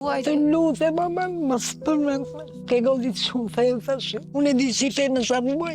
Të lutem, mama, mos përmend. Ke godit shumë thellë tash. Unë e di si të në sa muaj.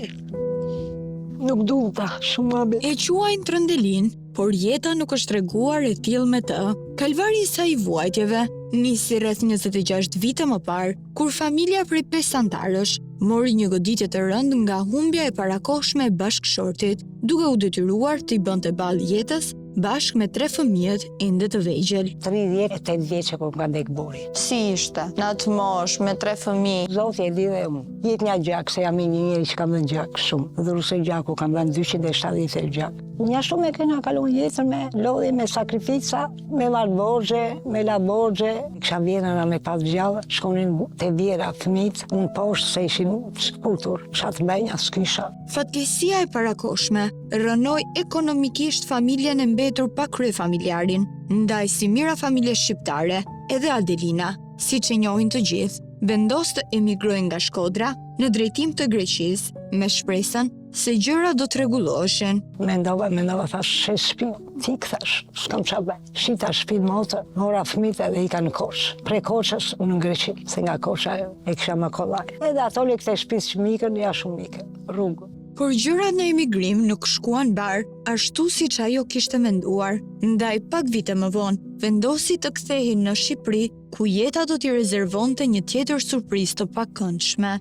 Nuk du ta, shumë më be. E quajnë Trëndelin, por jeta nuk është treguar e tillë me të. Kalvari i saj i vuajtjeve nisi rreth 26 vite më parë, kur familja prej 5 antarësh mori një goditje të rëndë nga humbja e parakohshme e bashkëshortit, duke u detyruar të i bënte ballë jetës bashkë me 3 fëmijët ende të vegjël. 38 vjeçë kur ka dek bori. Si ishte, në atë mosh, me 3 fëmijë? Zoti e di dhe unë. Jetë një gjak, se jam një njeri që kam dhe gjak shumë. Dhuruse gjaku kam dhe 270 gjak. Një shumë e kena kalon jetën me lodhi, me sakrifica, me marrë borgje, me la borgje. Kisha vjenën me pas gjallë, shkonin të vjera fëmijët, unë poshtë se ishin shputur, shatë benja s'kisha. Fatkeqësia e parakohshme rënoi ekonomikisht familjen e mbetur pa kryefamiljarin, ndaj si mira familje shqiptare, edhe Adelina, siç e njohin të gjithë, vendos të emigrojnë nga Shkodra në drejtim të Greqisë, me shpresën se gjëra do të rregulloheshin. Mendova, thash, shes shtëpi, fik thash, s'kam qa bëj. Shita shtëpi motë, mora fëmijët edhe i kanë Koç. Pre Koçës, unë në Greqi, se nga Koça e kisha më kollaj. Edhe ato le këte shtëpisë që mikën, ja shumë mikën, rrugë. Por gjërat në emigrim nuk shkuan bar, ashtu siç ajo kishte menduar. Ndaj pak vite më vonë, vendosi të kthehej në Shqipëri, ku jeta do t'i rezervonte një tjetër surprizë të pakëndshme.